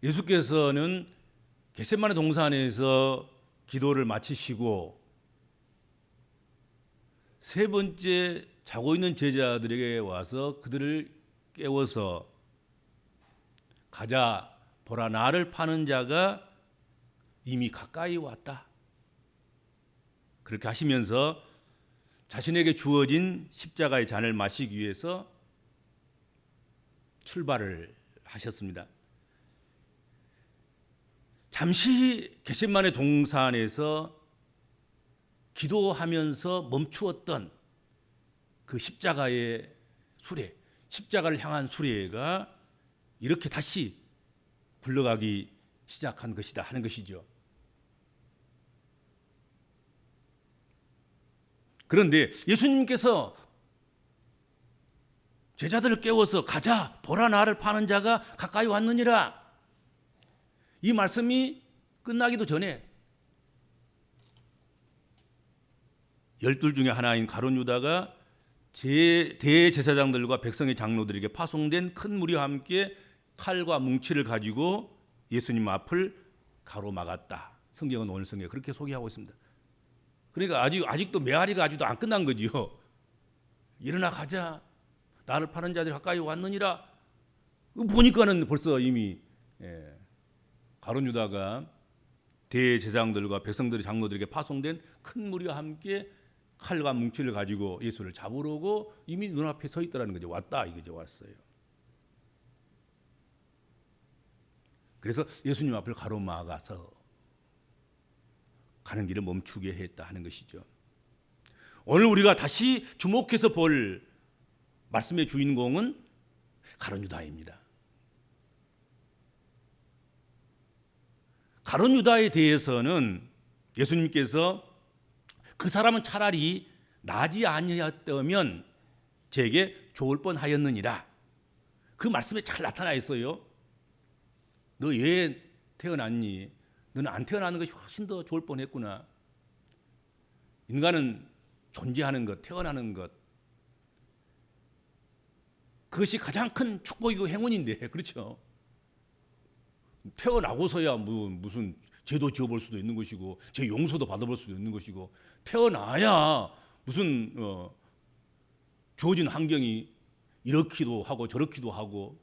예수께서는 겟세마네 동산에서 기도를 마치시고 세 번째 자고 있는 제자들에게 와서 그들을 깨워서 가자, 보라, 나를 파는 자가 이미 가까이 왔다. 그렇게 하시면서 자신에게 주어진 십자가의 잔을 마시기 위해서 출발을 하셨습니다. 잠시 겟세마네 동산에서 기도하면서 멈추었던 그 십자가의 수레, 십자가를 향한 수레가 이렇게 다시 굴러가기 시작한 것이다 하는 것이죠. 그런데 예수님께서 제자들을 깨워서 가자, 보라, 나를 파는 자가 가까이 왔느니라, 이 말씀이 끝나기도 전에 12 중에 하나인 가룟 유다가 대제사장들과 백성의 장로들에게 파송된 큰 무리와 함께 칼과 뭉치를 가지고 예수님 앞을 가로막았다. 성경은 오늘 성경에 그렇게 소개하고 있습니다. 그러니까 아직도 메아리가 아직도 안 끝난 거지요. 일어나 가자, 나를 파는 자들이 가까이 왔느니라. 보니까는 벌써 이미 가룟 유다가 대제사장들과 백성들의 장로들에게 파송된 큰 무리와 함께 칼과 뭉치를 가지고 예수를 잡으려고 이미 눈앞에 서 있다라는 거죠. 왔다 이거죠. 왔어요. 그래서 예수님 앞을 가로막아서 가는 길을 멈추게 했다 하는 것이죠. 오늘 우리가 다시 주목해서 볼 말씀의 주인공은 가룟 유다입니다. 가룟 유다에 대해서는 예수님께서 그 사람은 차라리 나지 아니었다면 제게 좋을 뻔하였느니라, 그 말씀에 잘 나타나 있어요. 너 왜 태어났니? 너는 안 태어나는 것이 훨씬 더 좋을 뻔했구나. 인간은 존재하는 것, 태어나는 것, 그것이 가장 큰 축복이고 행운인데, 그렇죠? 태어나고서야 무슨 죄도 지어볼 수도 있는 것이고 죄 용서도 받아볼 수도 있는 것이고, 태어나야 무슨 주어진 환경이 이렇기도 하고 저렇기도 하고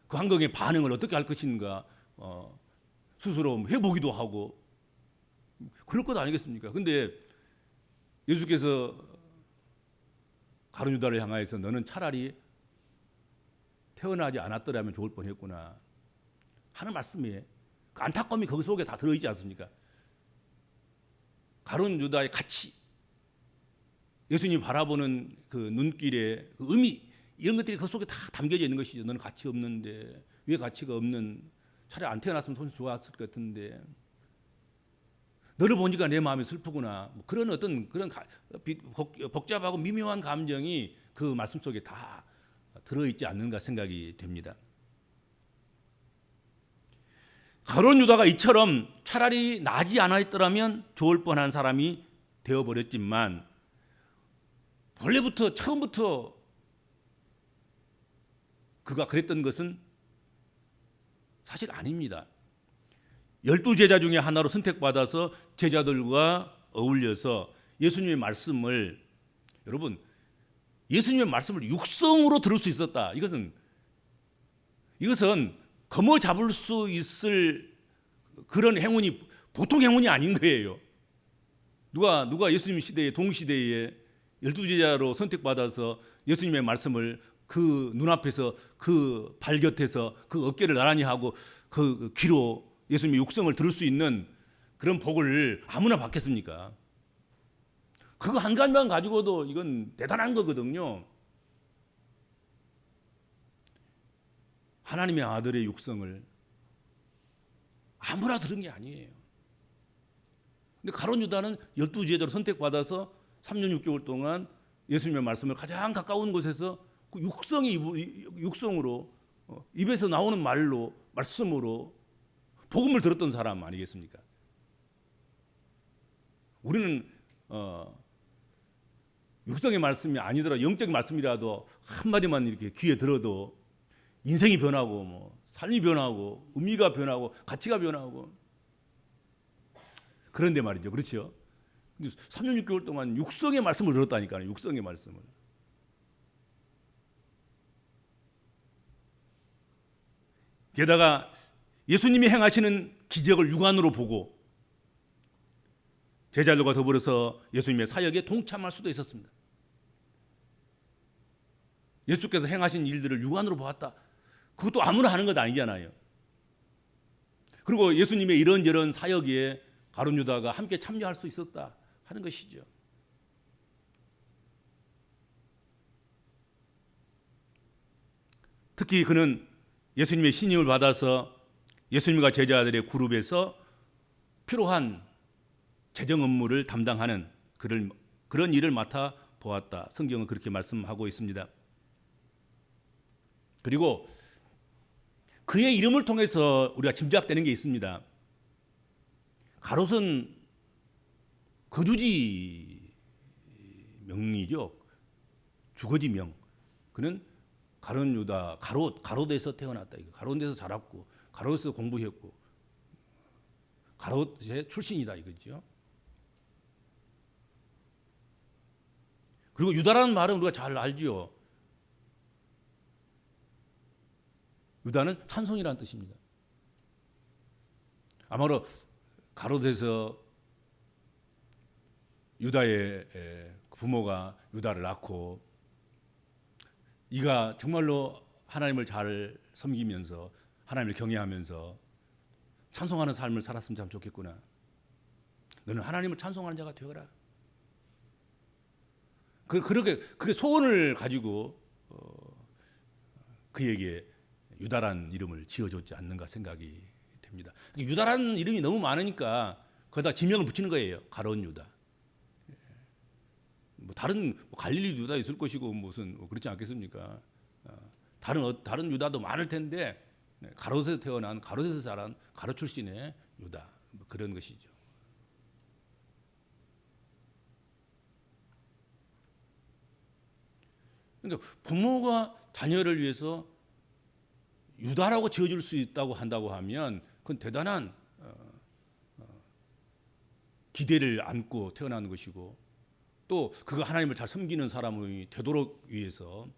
그 환경의 반응을 어떻게 할 것인가 스스로 해보기도 하고 그럴 것 아니겠습니까? 근데 예수께서 가룟 유다를 향하여서 너는 차라리 태어나지 않았더라면 좋을 뻔했구나 하는 말씀이에요. 그 안타까움이 거기 속에 다 들어있지 않습니까? 가룟 유다의 가치, 예수님이 바라보는 그 눈길의 그 의미, 이런 것들이 그 속에 다 담겨져 있는 것이죠. 너는 가치 없는데, 왜 가치가 없는, 차라리 안 태어났으면 훨씬 좋았을 것 같은데, 너를 보니까 내 마음이 슬프구나, 그런 어떤 그런 복잡하고 미묘한 감정이 그 말씀 속에 다 들어있지 않는가 생각이 됩니다. 가룟 유다가 이처럼 차라리 나지 않았더라면 좋을 뻔한 사람이 되어버렸지만, 본래부터 처음부터 그가 그랬던 것은 사실 아닙니다. 12 제자 중에 하나로 선택받아서 제자들과 어울려서 예수님의 말씀을, 여러분, 예수님의 말씀을 육성으로 들을 수 있었다. 이것은 거머 잡을 수 있을 그런 행운이 보통 행운이 아닌 거예요. 누가 예수님 시대에, 동시대에 12 제자로 선택받아서 예수님의 말씀을 그 눈앞에서, 그 발 곁에서, 그 어깨를 나란히 하고 그 귀로 예수님의 육성을 들을 수 있는 그런 복을 아무나 받겠습니까? 그거 한 가지만 가지고도 이건 대단한 거거든요. 하나님의 아들의 육성을 아무나 들은 게 아니에요. 근데 가룟 유다는 12 제자로 선택받아서 3년 6개월 동안 예수님의 말씀을 가장 가까운 곳에서 그 육성으로 입에서 나오는 말로, 말씀으로 복음을 들었던 사람 아니겠습니까? 우리는 육성의 말씀이 아니더라도 영적인 말씀이라도 한마디만 이렇게 귀에 들어도 인생이 변하고 삶이 변하고 의미가 변하고 가치가 변하고 그런데 말이죠. 그렇죠? 근데 3년 6개월 동안 육성의 말씀을 들었다니까요. 육성의 말씀을. 게다가 예수님이 행하시는 기적을 육안으로 보고 제자들과 더불어서 예수님의 사역에 동참할 수도 있었습니다. 예수께서 행하신 일들을 육안으로 보았다. 그것도 아무나 하는 것 아니잖아요. 그리고 예수님의 이런저런 사역에 가룟 유다가 함께 참여할 수 있었다 하는 것이죠. 특히 그는 예수님의 신임을 받아서 예수님과 제자들의 그룹에서 필요한 재정 업무를 담당하는 그런 일을 맡아 보았다. 성경은 그렇게 말씀하고 있습니다. 그리고 그의 이름을 통해서 우리가 짐작되는 게 있습니다. 가롯은 거주지 명이죠. 주거지 명. 그는 가롯 유다, 가롯에서 태어났다. 가롯에서 자랐고, 가롯에서 공부했고, 가롯의 출신이다 이거죠. 그리고 유다라는 말은 우리가 잘 알지요. 유다는 찬송이라는 뜻입니다. 아마도 가롯에서 유다의 부모가 유다를 낳고 이가 정말로 하나님을 잘 섬기면서 하나님을 경외하면서 찬송하는 삶을 살았으면 참 좋겠구나. 너는 하나님을 찬송하는 자가 되어라. 그게 소원을 가지고 그에게 유다라는 이름을 지어줬지 않는가 생각이 됩니다. 유다라는 이름이 너무 많으니까 거기다 지명을 붙이는 거예요. 가롯 유다. 뭐 다른 갈릴리 유다 있을 것이고 무슨 그렇지 않겠습니까? 다른 유다도 많을 텐데 가롯에서 태어난 가롯에서 자란 가롯 출신의 유다 뭐 그런 것이죠. 그러니까 부모가 자녀를 위해서 유다라고 지어줄 수 있다고 한다고 하면 그건 대단한 기대를 안고 태어난 것이고 또 그가 하나님을 잘 섬기는 사람이 되도록 위해서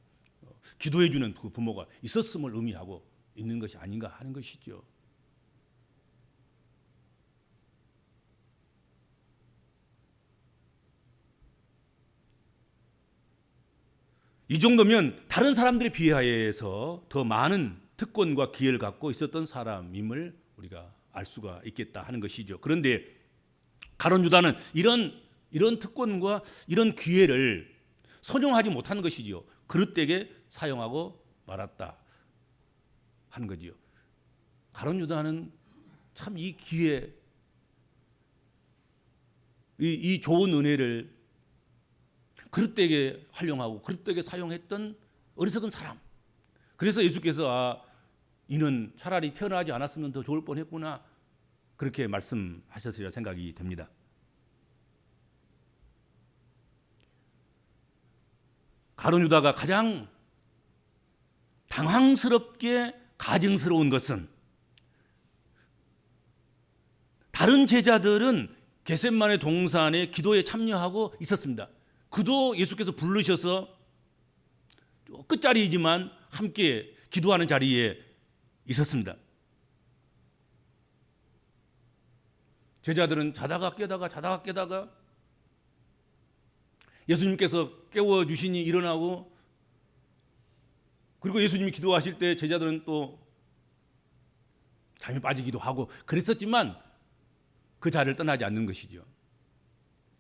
기도해 주는 그 부모가 있었음을 의미하고 있는 것이 아닌가 하는 것이죠. 이 정도면 다른 사람들에 비하여서 더 많은 특권과 기회를 갖고 있었던 사람임을 우리가 알 수가 있겠다 하는 것이죠. 그런데 가룟 유다는 이런 특권과 이런 기회를 선용하지 못한 것이죠. 그릇되게 사용하고 말았다 하는 거지요. 가룟 유다는 참 이 기회, 이 좋은 은혜를 그릇되게 활용하고 그릇되게 사용했던 어리석은 사람. 그래서 예수께서 이는 차라리 태어나지 않았으면 더 좋을 뻔했구나 그렇게 말씀하셨으리라 생각이 됩니다. 가룟 유다가 가장 당황스럽게 가증스러운 것은 다른 제자들은 겟셋마네 동산에 기도에 참여하고 있었습니다. 그도 예수께서 부르셔서 끝자리이지만 함께 기도하는 자리에 있었습니다. 제자들은 자다가 깨다가 예수님께서 깨워주시니 일어나고 그리고 예수님이 기도하실 때 제자들은 또 잠이 빠지기도 하고 그랬었지만 그 자리를 떠나지 않는 것이죠.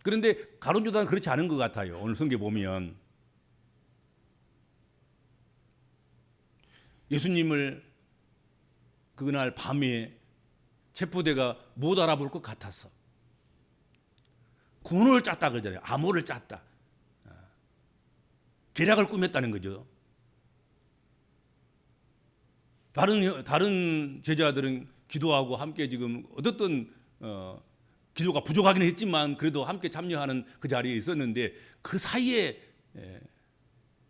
그런데 가룟 유다는 그렇지 않은 것 같아요. 오늘 성경 보면 예수님을 그날 밤에 체포대가 못 알아볼 것 같았어. 군을 짰다 그러잖아요. 암호를 짰다. 계략을 꾸몄다는 거죠. 다른 제자들은 기도하고 함께 지금 어떻든 기도가 부족하긴 했지만 그래도 함께 참여하는 그 자리에 있었는데 그 사이에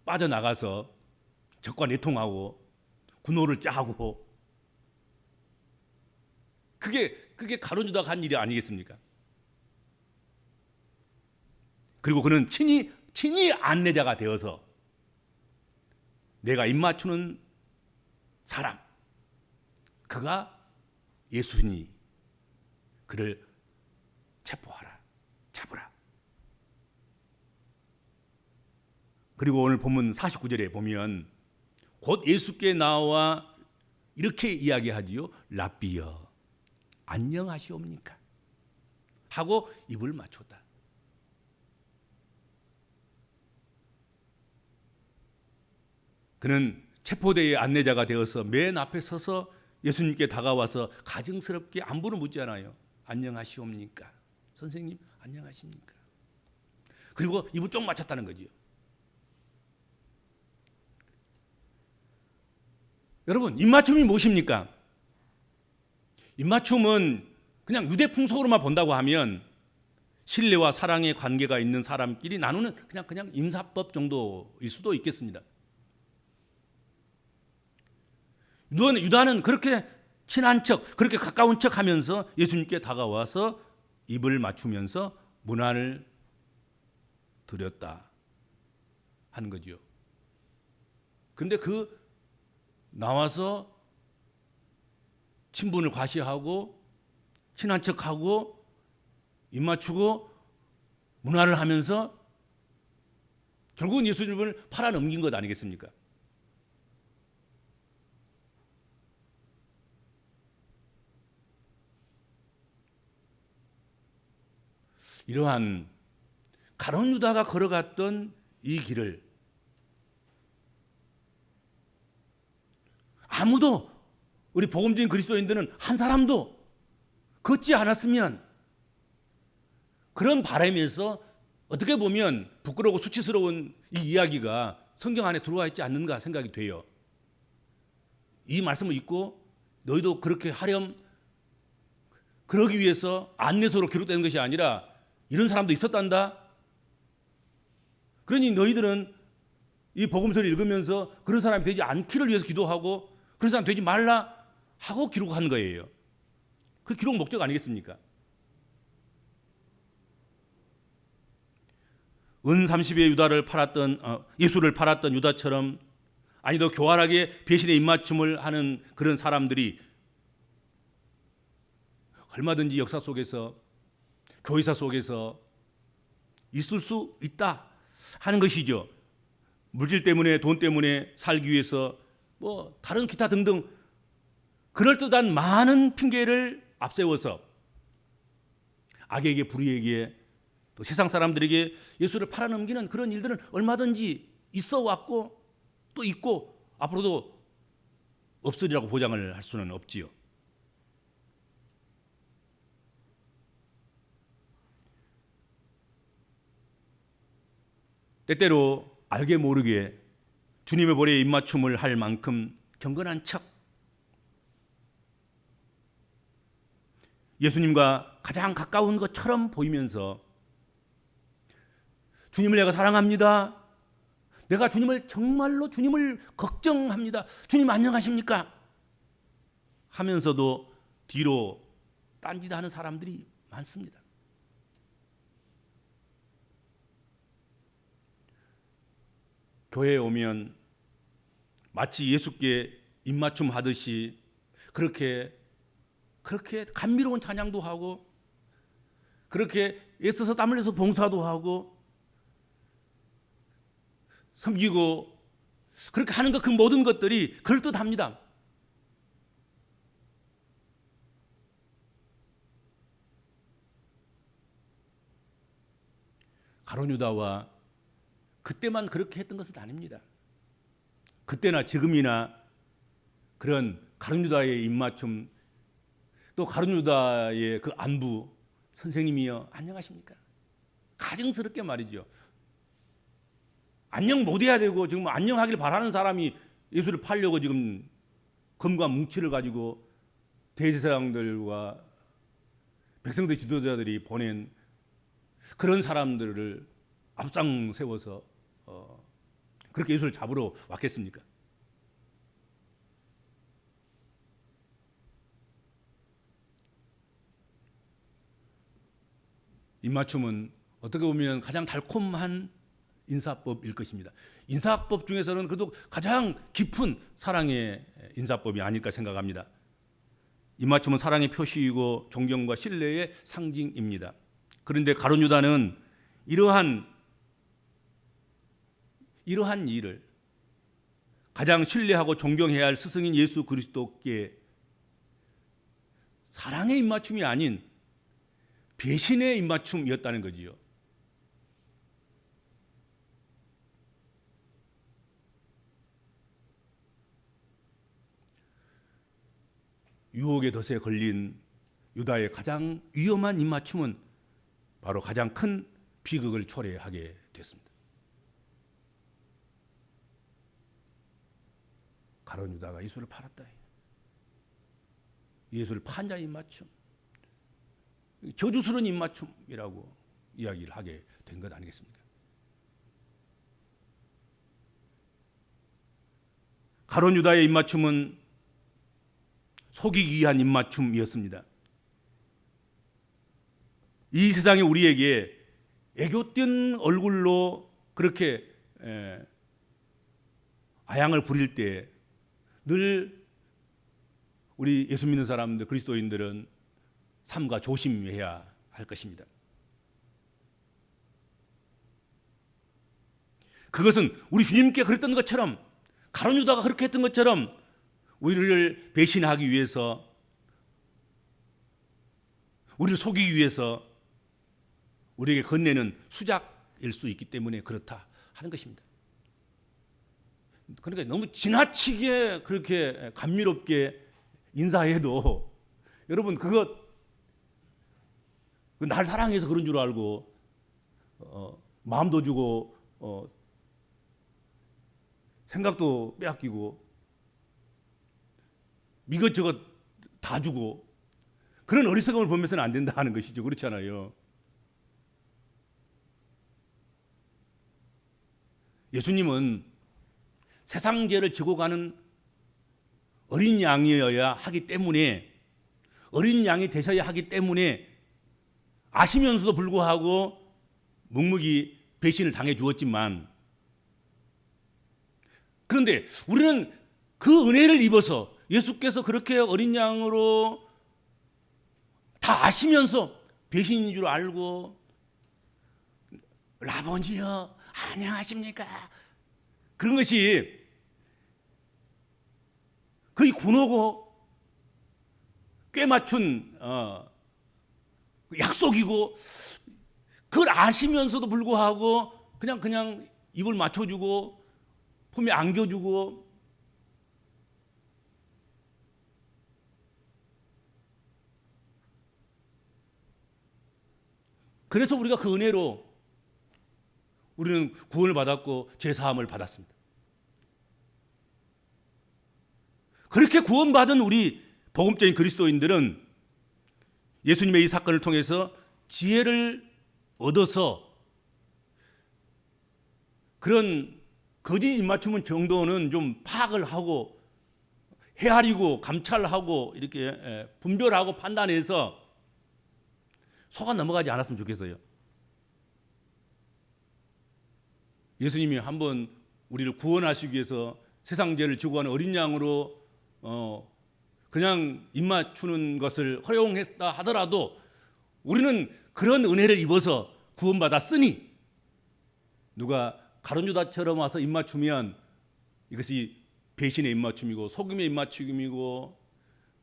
빠져나가서 적과 내통하고 군호를 짜고 그게 가룟 유다가 한 일이 아니겠습니까? 그리고 그는 친히 안내자가 되어서 내가 입맞추는 사람, 그가 예수니 그를 체포하라, 잡으라. 그리고 오늘 본문 49절에 보면 곧 예수께 나와 이렇게 이야기하지요. 랍비여, 안녕하시옵니까? 하고 입을 맞췄다. 그는 체포대의 안내자가 되어서 맨 앞에 서서 예수님께 다가와서 가증스럽게 안부를 묻잖아요. 안녕하시옵니까? 선생님 안녕하십니까? 그리고 입을 쫑 맞췄다는 거지요. 여러분, 입맞춤이 무엇입니까? 입맞춤은 그냥 유대 풍속으로만 본다고 하면 신뢰와 사랑의 관계가 있는 사람끼리 나누는 그냥 인사법 정도일 수도 있겠습니다. 유다는 그렇게 친한 척, 그렇게 가까운 척 하면서 예수님께 다가와서 입을 맞추면서 문안을 드렸다 하는 거죠. 그런데 나와서 친분을 과시하고 친한 척하고 입 맞추고 문화를 하면서 결국은 예수님을 팔아넘긴 것 아니겠습니까? 이러한 가룟 유다가 걸어갔던 이 길을 아무도, 우리 복음적인 그리스도인들은 한 사람도 걷지 않았으면, 그런 바람에서 어떻게 보면 부끄러우고 수치스러운 이 이야기가 성경 안에 들어와 있지 않는가 생각이 돼요. 이 말씀을 읽고 너희도 그렇게 하렴, 그러기 위해서 안내서로 기록되는 것이 아니라 이런 사람도 있었단다. 그러니 너희들은 이 복음서를 읽으면서 그런 사람이 되지 않기를 위해서 기도하고 그런 사람 되지 말라 하고 기록한 거예요. 그 기록 목적 아니겠습니까? 은 30의 예수를 팔았던 유다처럼, 아니 더 교활하게 배신의 입맞춤을 하는 그런 사람들이 얼마든지 역사 속에서, 교회사 속에서 있을 수 있다 하는 것이죠. 물질 때문에, 돈 때문에 살기 위해서 다른 기타 등등 그럴듯한 많은 핑계를 앞세워서 악에게, 불의에게, 또 세상 사람들에게 예수를 팔아넘기는 그런 일들은 얼마든지 있어 왔고 또 있고 앞으로도 없으리라고 보장을 할 수는 없지요. 때때로 알게 모르게 주님의 보리에 입맞춤을 할 만큼 경건한 척, 예수님과 가장 가까운 것처럼 보이면서 주님을 내가 사랑합니다, 내가 정말로 주님을 걱정합니다, 주님 안녕하십니까 하면서도 뒤로 딴짓하는 사람들이 많습니다. 교회에 오면 마치 예수께 입맞춤 하듯이 그렇게 감미로운 찬양도 하고, 그렇게 애써서 땀 흘려서 봉사도 하고 섬기고, 그렇게 하는 그 모든 것들이 그럴듯합니다. 가룟 유다와 그때만 그렇게 했던 것은 아닙니다. 그때나 지금이나 그런 가룟 유다의 입맞춤, 또 가룟 유다의 그 안부, 선생님이여 안녕하십니까? 가증스럽게 말이죠. 안녕 못해야 되고 지금 안녕하길 바라는 사람이 예수를 팔려고 지금 검과 뭉치를 가지고 대제사장들과 백성들 지도자들이 보낸 그런 사람들을 앞장 세워서 그렇게 예수를 잡으러 왔겠습니까? 입맞춤은 어떻게 보면 가장 달콤한 인사법일 것입니다. 인사법 중에서는 그래도 가장 깊은 사랑의 인사법이 아닐까 생각합니다. 입맞춤은 사랑의 표시이고 존경과 신뢰의 상징입니다. 그런데 가룟 유다는 이러한 일을 가장 신뢰하고 존경해야 할 스승인 예수 그리스도께 사랑의 입맞춤이 아닌 배신의 입맞춤이었다는 거지요. 유혹의 덫에 걸린 유다의 가장 위험한 입맞춤은 바로 가장 큰 비극을 초래하게 됐습니다. 가룟 유다가 예수를 팔았다. 예수를 판 자의 입맞춤, 저주스러운 입맞춤이라고 이야기를 하게 된 것 아니겠습니까? 가룟 유다의 입맞춤은 속이기 위한 입맞춤이었습니다. 이 세상에 우리에게 애교뜬 얼굴로 그렇게 아양을 부릴 때 늘 우리 예수 믿는 사람들, 그리스도인들은 삼가 조심해야 할 것입니다. 그것은 우리 주님께 그랬던 것처럼, 가룟 유다가 그렇게 했던 것처럼 우리를 배신하기 위해서, 우리를 속이기 위해서 우리에게 건네는 수작일 수 있기 때문에 그렇다 하는 것입니다. 그러니까 너무 지나치게 그렇게 감미롭게 인사해도 여러분 그것 날 사랑해서 그런 줄 알고 마음도 주고 생각도 빼앗기고 이것저것 다 주고 그런 어리석음을 보면서는 안 된다 하는 것이죠. 그렇잖아요. 예수님은 세상 죄를 지고 가는 어린 양이어야 하기 때문에, 어린 양이 되셔야 하기 때문에 아시면서도 불구하고 묵묵히 배신을 당해 주었지만, 그런데 우리는 그 은혜를 입어서 예수께서 그렇게 어린 양으로 다 아시면서 배신인 줄 알고 라보니여 안녕하십니까? 그런 것이 거의 군호고 꽤 맞춘 약속이고 그걸 아시면서도 불구하고 그냥 입을 맞춰주고 품에 안겨주고 그래서 우리가 그 은혜로 우리는 구원을 받았고 죄사함을 받았습니다. 그렇게 구원받은 우리 복음적인 그리스도인들은 예수님의 이 사건을 통해서 지혜를 얻어서 그런 거짓 입맞춤 정도는 좀 파악을 하고 헤아리고 감찰하고 이렇게 분별하고 판단해서 속아 넘어가지 않았으면 좋겠어요. 예수님이 한번 우리를 구원하시기 위해서 세상 죄를 지고 가는 어린 양으로 그냥 입맞추는 것을 허용했다 하더라도 우리는 그런 은혜를 입어서 구원받았으니 누가 가룟 유다처럼 와서 입맞추면 이것이 배신의 입맞춤이고 속임의 입맞춤이고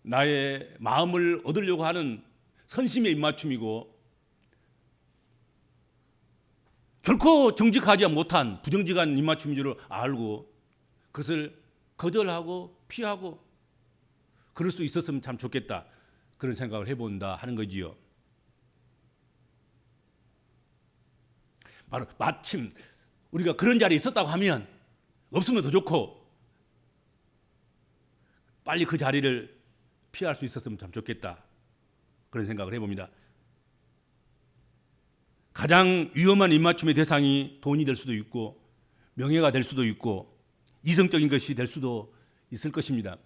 나의 마음을 얻으려고 하는 선심의 입맞춤이고 결코 정직하지 못한 부정직한 입맞춤인 줄 알고 그것을 거절하고 피하고 그럴 수 있었으면 참 좋겠다 그런 생각을 해본다 하는 거지요. 바로 마침 우리가 그런 자리에 있었다고 하면 없으면 더 좋고 빨리 그 자리를 피할 수 있었으면 참 좋겠다 그런 생각을 해봅니다. 가장 위험한 입맞춤의 대상이 돈이 될 수도 있고 명예가 될 수도 있고 이성적인 것이 될 수도 있을 것입니다.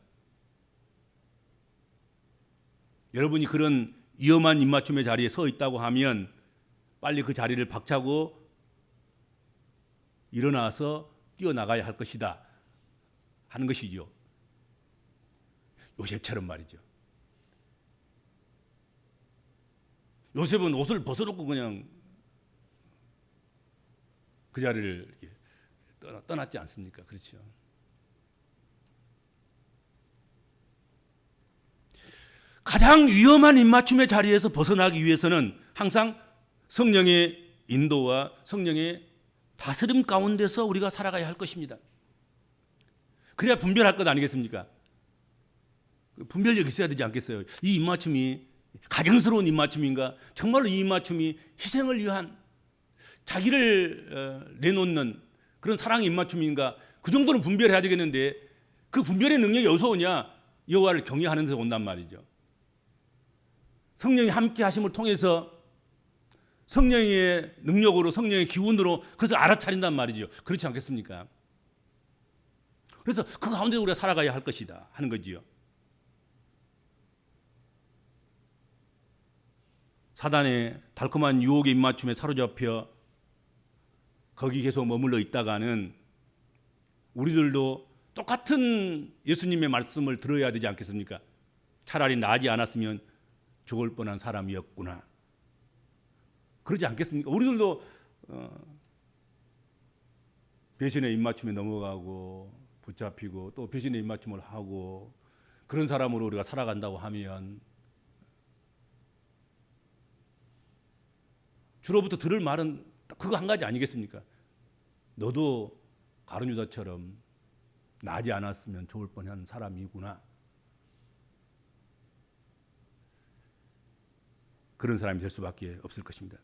여러분이 그런 위험한 입맞춤의 자리에 서 있다고 하면 빨리 그 자리를 박차고 일어나서 뛰어나가야 할 것이다 하는 것이죠. 요셉처럼 말이죠. 요셉은 옷을 벗어놓고 그냥 그 자리를 떠났지 않습니까? 그렇죠. 가장 위험한 입맞춤의 자리에서 벗어나기 위해서는 항상 성령의 인도와 성령의 다스림 가운데서 우리가 살아가야 할 것입니다. 그래야 분별할 것 아니겠습니까? 분별력이 있어야 되지 않겠어요? 이 입맞춤이 가증스러운 입맞춤인가? 정말로 이 입맞춤이 희생을 위한 자기를 내놓는 그런 사랑의 입맞춤인가? 그 정도는 분별해야 되겠는데 그 분별의 능력이 어디서 오냐? 여호와를 경외하는 데서 온단 말이죠. 성령이 함께 하심을 통해서 성령의 능력으로 성령의 기운으로 그것을 알아차린단 말이죠. 그렇지 않겠습니까? 그래서 그 가운데 우리가 살아가야 할 것이다 하는 거지요. 사단의 달콤한 유혹의 입맞춤에 사로잡혀 거기 계속 머물러 있다가는 우리들도 똑같은 예수님의 말씀을 들어야 되지 않겠습니까? 차라리 나지 않았으면 죽을 뻔한 사람이었구나. 그러지 않겠습니까? 우리들도 배신의 입맞춤에 넘어가고 붙잡히고 또 배신의 입맞춤을 하고 그런 사람으로 우리가 살아간다고 하면 주로부터 들을 말은 그거 한 가지 아니겠습니까? 너도 가룟 유다처럼 나지 않았으면 좋을 뻔한 사람이구나. 그런 사람이 될 수밖에 없을 것입니다.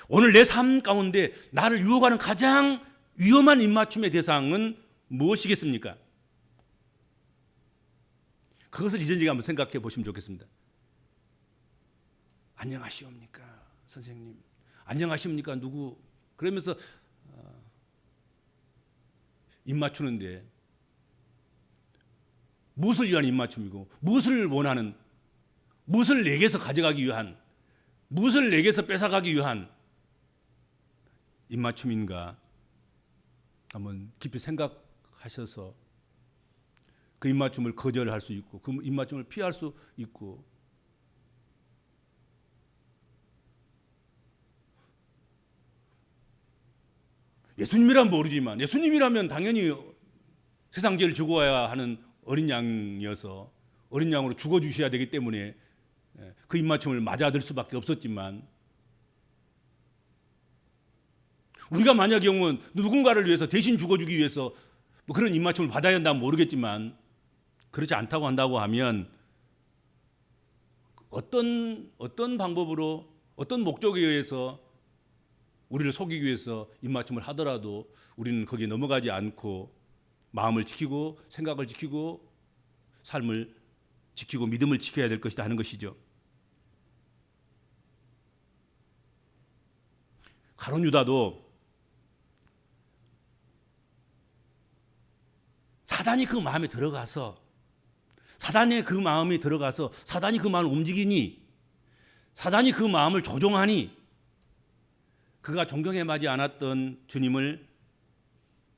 오늘 내 삶 가운데 나를 유혹하는 가장 위험한 입맞춤의 대상은 무엇이겠습니까? 그것을 이전지가 한번 생각해 보시면 좋겠습니다. 안녕하시옵니까 선생님, 안녕하십니까 누구, 그러면서 입맞추는데 무엇을 위한 입맞춤이고 무엇을 원하는, 무엇을 내게서 가져가기 위한, 무엇을 내게서 뺏어가기 위한 입맞춤인가 한번 깊이 생각하셔서 그 입맞춤을 거절할 수 있고 그 입맞춤을 피할 수 있고 예수님이란 모르지만 예수님이라면 당연히 세상 죄를 지고 와야 하는 어린 양이어서 어린 양으로 죽어주셔야 되기 때문에 그 입맞춤을 맞아들 수밖에 없었지만 우리가 만약 경우는 누군가를 위해서 대신 죽어주기 위해서 뭐 그런 입맞춤을 받아야 한다면 모르겠지만 그렇지 않다고 한다고 하면 어떤 방법으로 어떤 목적에 의해서 우리를 속이기 위해서 입맞춤을 하더라도 우리는 거기에 넘어가지 않고 마음을 지키고 생각을 지키고 삶을 지키고 믿음을 지켜야 될 것이다 하는 것이죠. 가룟 유다도 사단이 그 마음에 들어가서 사단이 그 마음을 움직이니 사단이 그 마음을 조종하니 그가 존경해하지 않았던 주님을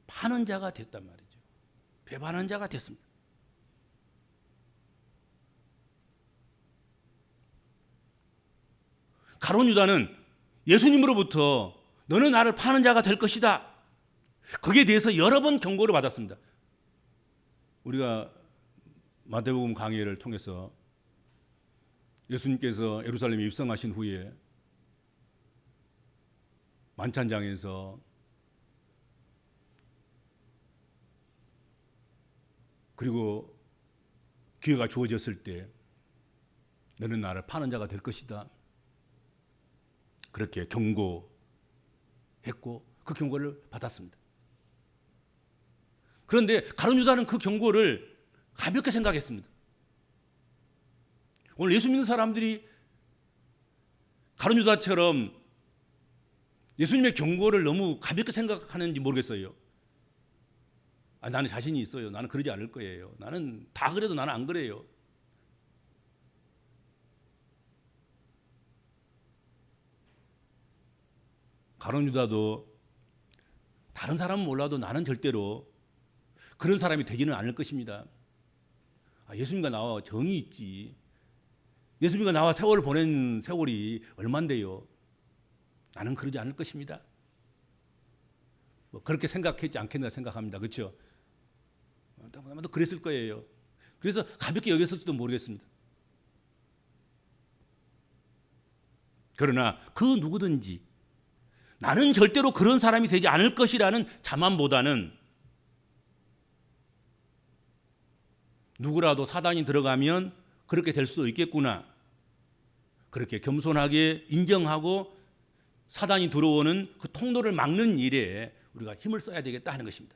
파는 자가 됐단 말이죠. 배반한 자가 됐습니다. 가룟 유다는 예수님으로부터 너는 나를 파는 자가 될 것이다. 거기에 대해서 여러 번 경고를 받았습니다. 우리가 마태복음 강해를 통해서 예수님께서 예루살렘에 입성하신 후에 만찬장에서 그리고 기회가 주어졌을 때 너는 나를 파는 자가 될 것이다. 그렇게 경고했고 그 경고를 받았습니다. 그런데 가룟 유다는 그 경고를 가볍게 생각했습니다. 오늘 예수 믿는 사람들이 가룟 유다처럼 예수님의 경고를 너무 가볍게 생각하는지 모르겠어요. 나는 자신이 있어요. 나는 그러지 않을 거예요. 나는 다 그래도 나는 안 그래요. 가룟 유다도 다른 사람은 몰라도 나는 절대로 그런 사람이 되지는 않을 것입니다. 예수님과 나와 정이 있지. 예수님과 나와 세월을 보낸 세월이 얼만데요. 나는 그러지 않을 것입니다. 그렇게 생각했지 않겠나 생각합니다. 그렇죠? 아마도 그랬을 거예요. 그래서 가볍게 여겼을지도 모르겠습니다. 그러나 그 누구든지 나는 절대로 그런 사람이 되지 않을 것이라는 자만보다는 누구라도 사단이 들어가면 그렇게 될 수도 있겠구나. 그렇게 겸손하게 인정하고 사단이 들어오는 그 통로를 막는 일에 우리가 힘을 써야 되겠다 하는 것입니다.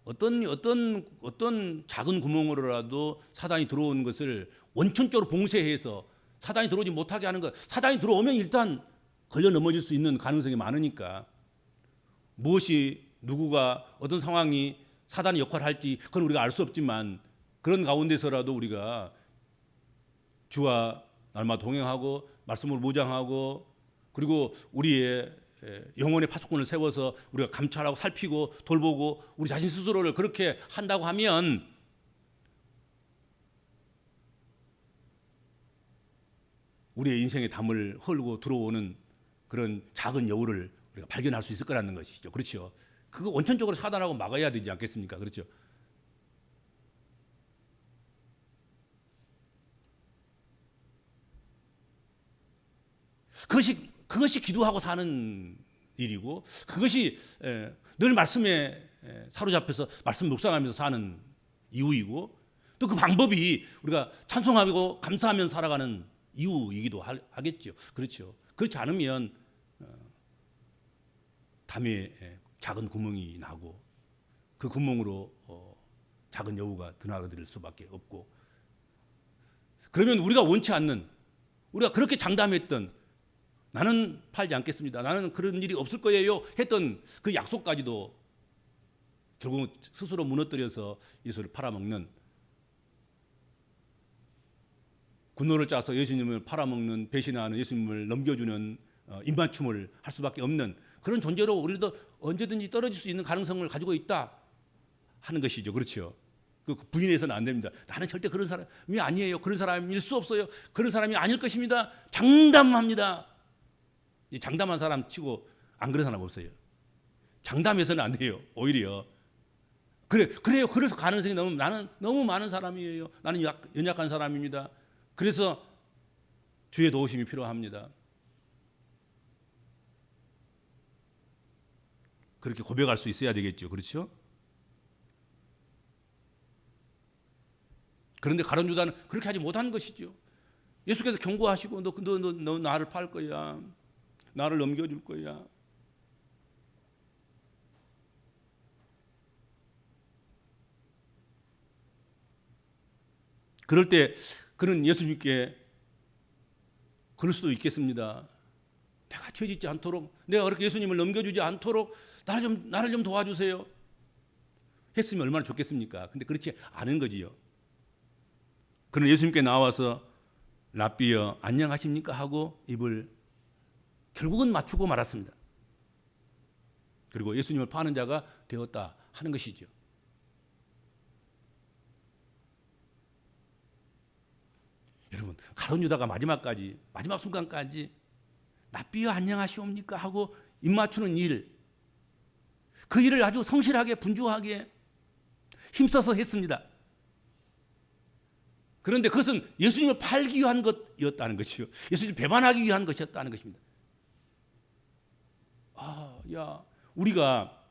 어떤 작은 구멍으로라도 사단이 들어오는 것을 원천적으로 봉쇄해서 사단이 들어오지 못하게 하는 것. 사단이 들어오면 일단 걸려 넘어질 수 있는 가능성이 많으니까 무엇이 누구가 어떤 상황이 사단의 역할을 할지 그건 우리가 알 수 없지만 그런 가운데서라도 우리가 주와 날마다 동행하고 말씀을 묵상하고 그리고 우리의 영혼의 파수꾼을 세워서 우리가 감찰하고 살피고 돌보고 우리 자신 스스로를 그렇게 한다고 하면 우리의 인생의 담을 헐고 들어오는 그런 작은 여우를 우리가 발견할 수 있을 거라는 것이죠. 그렇죠? 그거 원천적으로 차단하고 막아야 되지 않겠습니까? 그렇죠? 그것이 기도하고 사는 일이고 그것이 늘 말씀에 사로잡혀서 말씀 묵상하면서 사는 이유이고 또 그 방법이 우리가 찬송하고 감사하면서 살아가는 이유이기도 하겠죠. 그렇죠. 그렇지 않으면 담에 작은 구멍이 나고 그 구멍으로 작은 여우가 드나들 수밖에 없고 그러면 우리가 원치 않는 우리가 그렇게 장담했던 나는 팔지 않겠습니다. 나는 그런 일이 없을 거예요 했던 그 약속까지도 결국 스스로 무너뜨려서 예수를 팔아먹는 군노를 짜서 예수님을 팔아먹는 배신하는 예수님을 넘겨주는 입맞춤을 할 수밖에 없는 그런 존재로 우리도 언제든지 떨어질 수 있는 가능성을 가지고 있다 하는 것이죠. 그렇죠. 그 부인해서는 안 됩니다. 나는 절대 그런 사람이 아니에요. 그런 사람일 수 없어요. 그런 사람이 아닐 것입니다. 장담합니다. 장담한 사람 치고 안 그런 사람 없어요. 장담해서는 안 돼요. 오히려 그래요. 그래서 가능성이 나는 너무 많은 사람이에요. 나는 연약한 사람입니다. 그래서 주의 도우심이 필요합니다. 그렇게 고백할 수 있어야 되겠죠. 그렇죠? 그런데 가룟 유다는 그렇게 하지 못한 것이죠. 예수께서 경고하시고 너 나를 팔 거야. 나를 넘겨줄 거야. 그럴 때 그는 예수님께 그럴 수도 있겠습니다. 내가 죄 짓지 않도록 내가 그렇게 예수님을 넘겨주지 않도록 나를 좀 도와주세요. 했으면 얼마나 좋겠습니까? 근데 그렇지 않은 거지요. 그는 예수님께 나와서 랍비여 안녕하십니까 하고 입을 결국은 맞추고 말았습니다. 그리고 예수님을 파는 자가 되었다 하는 것이죠. 여러분 가룟 유다가 마지막 순간까지 랍비여 안녕하시옵니까 하고 입 맞추는 일, 그 일을 아주 성실하게 분주하게 힘써서 했습니다. 그런데 그것은 예수님을 팔기 위한 것이었다는 것이요. 예수님을 배반하기 위한 것이었다는 것입니다. 우리가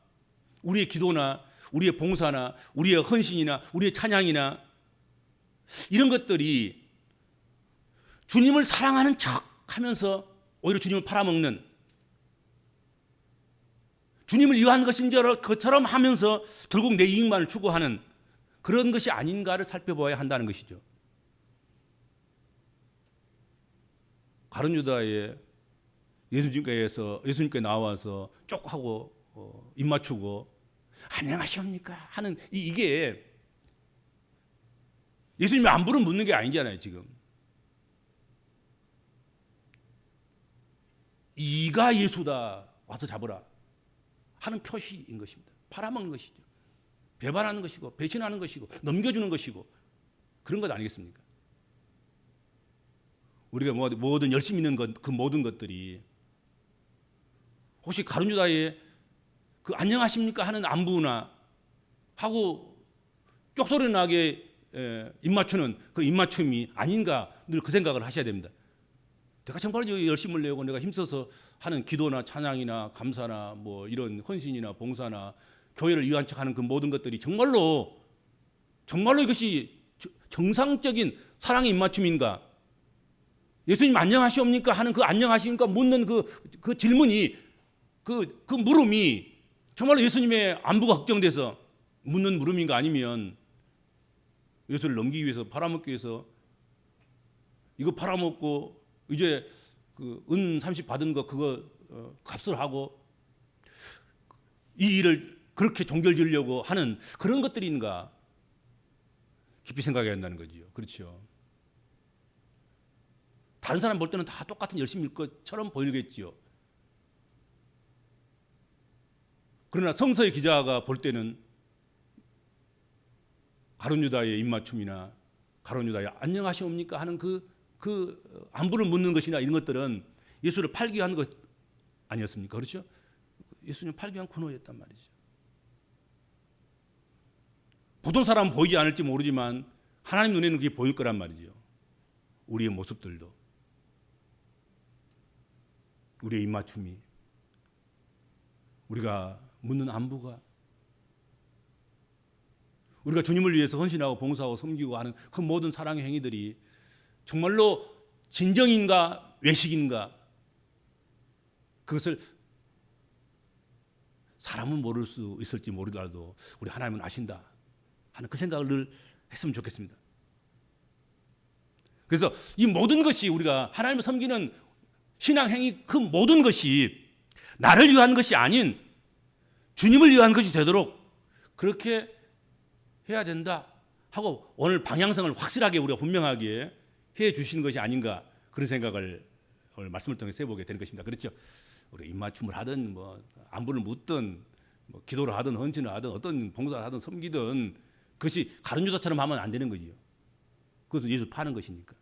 우리의 기도나 우리의 봉사나 우리의 헌신이나 우리의 찬양이나 이런 것들이 주님을 사랑하는 척 하면서 오히려 주님을 팔아먹는 주님을 위한 것인 것처럼 하면서 결국 내 이익만을 추구하는 그런 것이 아닌가를 살펴봐야 한다는 것이죠. 가룟 유다의 예수님께 나와서 쪽 하고 입 맞추고 안녕하십니까 하는 이게 예수님이 안부를 묻는 게 아니잖아요. 지금 이가 예수다. 와서 잡으라 하는 표시인 것입니다. 팔아먹는 것이죠. 배반하는 것이고 배신하는 것이고 넘겨주는 것이고 그런 것 아니겠습니까? 우리가 뭐든 열심히 있는 것, 그 모든 것들이 혹시 가룟 유다의 그 안녕하십니까 하는 안부나 하고 쪽소리 나게 입맞추는 그 입맞춤이 아닌가 늘 그 생각을 하셔야 됩니다. 내가 정말 열심을 내고 내가 힘써서 하는 기도나 찬양이나 감사나 뭐 이런 헌신이나 봉사나 교회를 위한 척하는 그 모든 것들이 정말로 이것이 정상적인 사랑의 입맞춤인가? 예수님 안녕하시옵니까 하는 그 안녕하십니까 묻는 그 질문이 그 물음이 정말로 예수님의 안부가 걱정돼서 묻는 물음인가 아니면 예수를 넘기기 위해서 팔아먹기 위해서 이거 팔아먹고 이제 그 은 30 받은 거 그거 값을 하고 이 일을 그렇게 종결 지으려고 하는 그런 것들인가 깊이 생각해야 한다는 거지요. 그렇죠. 다른 사람 볼 때는 다 똑같은 열심일 것처럼 보이겠지요. 그러나 성서의 기자가 볼 때는 가룟 유다의 입맞춤이나 가룟 유다의 안녕하시옵니까 하는 그 안부를 묻는 것이나 이런 것들은 예수를 팔기 위한 것 아니었습니까? 그렇죠? 예수님 팔기 위한 코너였단 말이죠. 보통 사람은 보이지 않을지 모르지만 하나님 눈에는 그게 보일 거란 말이죠. 우리의 모습들도 우리의 입맞춤이 우리가 묻는 안부가 우리가 주님을 위해서 헌신하고 봉사하고 섬기고 하는 그 모든 사랑의 행위들이 정말로 진정인가 외식인가 그것을 사람은 모를 수 있을지 모르더라도 우리 하나님은 아신다 하는 그 생각을 늘 했으면 좋겠습니다. 그래서 이 모든 것이 우리가 하나님을 섬기는 신앙 행위 그 모든 것이 나를 위한 것이 아닌 주님을 위한 것이 되도록 그렇게 해야 된다 하고 오늘 방향성을 확실하게 우리가 분명하게 해 주시는 것이 아닌가 그런 생각을 오늘 말씀을 통해서 해보게 되는 것입니다. 그렇죠? 우리 입맞춤을 하든 뭐 안부를 묻든 뭐 기도를 하든 헌신을 하든 어떤 봉사를 하든 섬기든 그것이 가룟 유다처럼 하면 안 되는 거지요. 그것은 예수 파는 것이니까.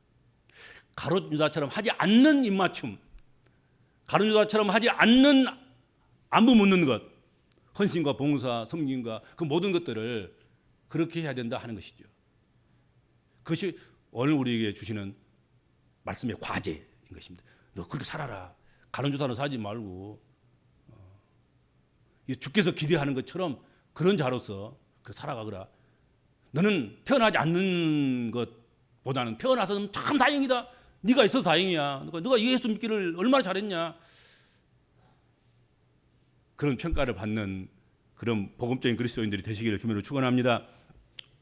가룟 유다처럼 하지 않는 입맞춤, 가룟 유다처럼 하지 않는 안부 묻는 것, 헌신과 봉사, 섬김과 그 모든 것들을 그렇게 해야 된다 하는 것이죠. 그것이 오늘 우리에게 주시는 말씀의 과제인 것입니다. 너 그렇게 살아라. 가룟 유다로 살지 말고 주께서 기대하는 것처럼 그런 자로서 살아가거라. 너는 태어나지 않는 것보다는 태어나서는 참 다행이다. 네가 있어서 다행이야. 너가 예수 믿기를 얼마나 잘했냐. 그런 평가를 받는 그런 복음적인 그리스도인들이 되시기를 주님으로 축원합니다.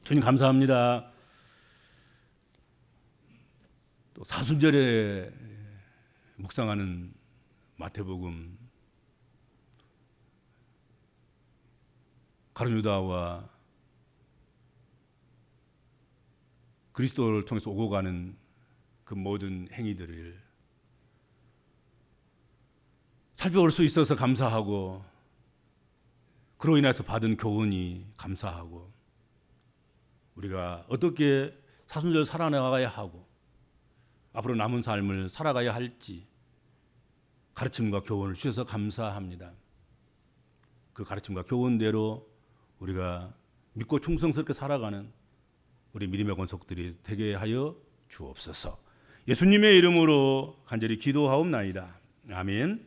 주님 감사합니다. 또 사순절에 묵상하는 마태복음 가룟 유다와 그리스도를 통해서 오고 가는 그 모든 행위들을 살펴볼 수 있어서 감사하고 그로 인해서 받은 교훈이 감사하고 우리가 어떻게 사순절 살아나가야 하고 앞으로 남은 삶을 살아가야 할지 가르침과 교훈을 주셔서 감사합니다. 그 가르침과 교훈대로 우리가 믿고 충성스럽게 살아가는 우리 믿음의 권속들이 되게 하여 주옵소서. 예수님의 이름으로 간절히 기도하옵나이다. 아멘.